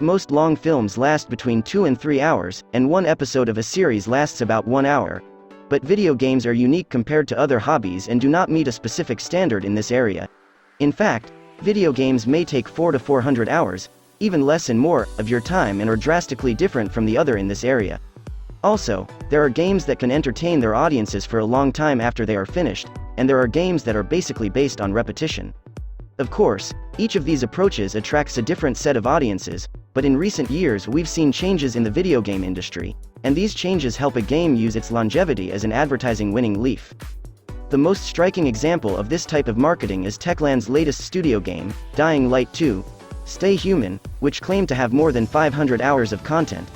Most long films last between 2 and 3 hours, and one episode of a series lasts about 1 hour. But video games are unique compared to other hobbies and do not meet a specific standard in this area. In fact, video games may take 400 to 400 hours, even less and more, of your time and are drastically different from the other in this area. Also, there are games that can entertain their audiences for a long time after they are finished, and there are games that are basically based on repetition. Of course, each of these approaches attracts a different set of audiences, but in recent years we've seen changes in the video game industry, and these changes help a game use its longevity as an advertising winning leaf. The most striking example of this type of marketing is Techland's latest studio game, Dying Light 2, Stay Human, which claimed to have more than 500 hours of content.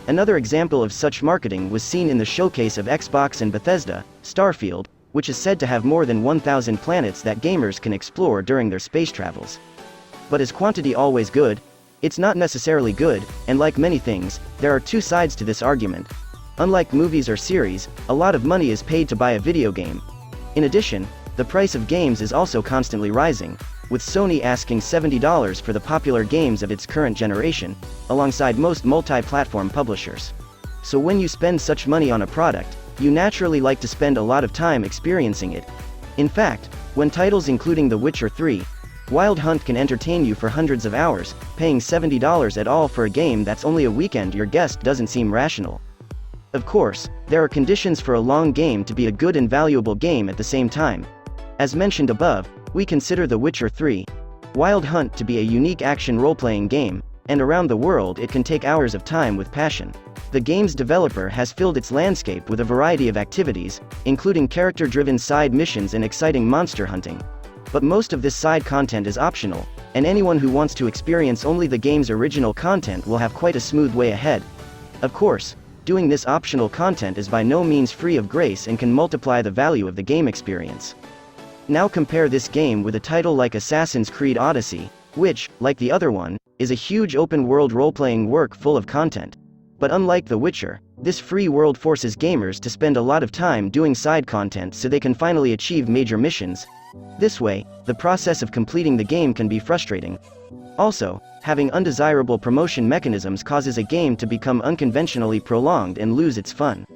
Another example of such marketing was seen in the showcase of Xbox and Bethesda, Starfield, which is said to have more than 1,000 planets that gamers can explore during their space travels. But is quantity always good? It's not necessarily good, and like many things, there are two sides to this argument. Unlike movies or series, a lot of money is paid to buy a video game. In addition, the price of games is also constantly rising, with Sony asking $70 for the popular games of its current generation, alongside most multi-platform publishers. So when you spend such money on a product, you naturally like to spend a lot of time experiencing it. In fact, when titles including The Witcher 3, Wild Hunt can entertain you for hundreds of hours, paying $70 at all for a game that's only a weekend your guest doesn't seem rational. Of course, there are conditions for a long game to be a good and valuable game at the same time. As mentioned above, we consider The Witcher 3, Wild Hunt to be a unique action role-playing game, and around the world it can take hours of time with passion. The game's developer has filled its landscape with a variety of activities, including character-driven side missions and exciting monster hunting. But most of this side content is optional, and anyone who wants to experience only the game's original content will have quite a smooth way ahead. Of course, doing this optional content is by no means free of grace and can multiply the value of the game experience. Now compare this game with a title like Assassin's Creed Odyssey, which, like the other one, is a huge open-world role-playing work full of content. But unlike The Witcher, this free world forces gamers to spend a lot of time doing side content so they can finally achieve major missions. This way, the process of completing the game can be frustrating. Also, having undesirable promotion mechanisms causes a game to become unconventionally prolonged and lose its fun.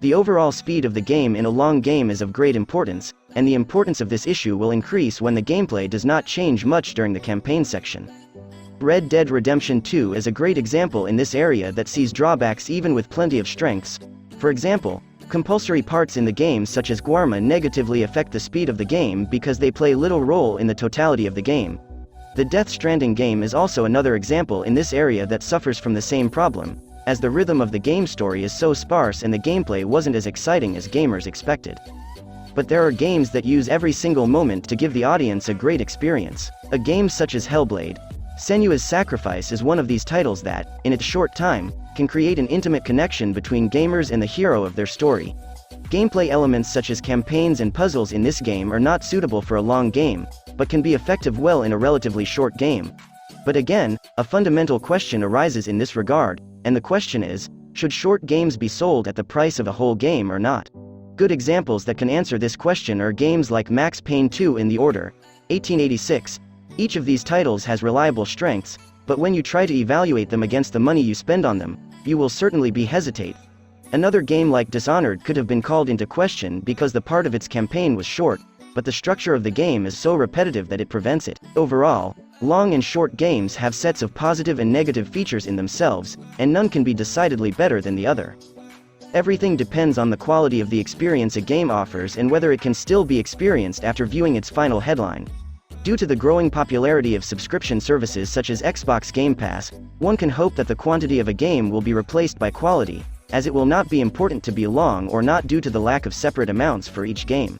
The overall speed of the game in a long game is of great importance, and the importance of this issue will increase when the gameplay does not change much during the campaign section. Red Dead Redemption 2 is a great example in this area that sees drawbacks even with plenty of strengths. For example, compulsory parts in the game such as Guarma negatively affect the speed of the game because they play little role in the totality of the game. The Death Stranding game is also another example in this area that suffers from the same problem, as the rhythm of the game story is so sparse and the gameplay wasn't as exciting as gamers expected. But there are games that use every single moment to give the audience a great experience. A game such as Hellblade: Senua's Sacrifice is one of these titles that, in its short time, can create an intimate connection between gamers and the hero of their story. Gameplay elements such as campaigns and puzzles in this game are not suitable for a long game, but can be effective well in a relatively short game. But again, a fundamental question arises in this regard, and the question is, should short games be sold at the price of a whole game or not? Good examples that can answer this question are games like Max Payne 2 and The Order, 1886. Each of these titles has reliable strengths, but when you try to evaluate them against the money you spend on them, you will certainly be hesitate. Another game like Dishonored could have been called into question because the part of its campaign was short, but the structure of the game is so repetitive that it prevents it. Overall, long and short games have sets of positive and negative features in themselves, and none can be decidedly better than the other. Everything depends on the quality of the experience a game offers and whether it can still be experienced after viewing its final headline. Due to the growing popularity of subscription services such as Xbox Game Pass, one can hope that the quantity of a game will be replaced by quality, as it will not be important to be long or not due to the lack of separate amounts for each game.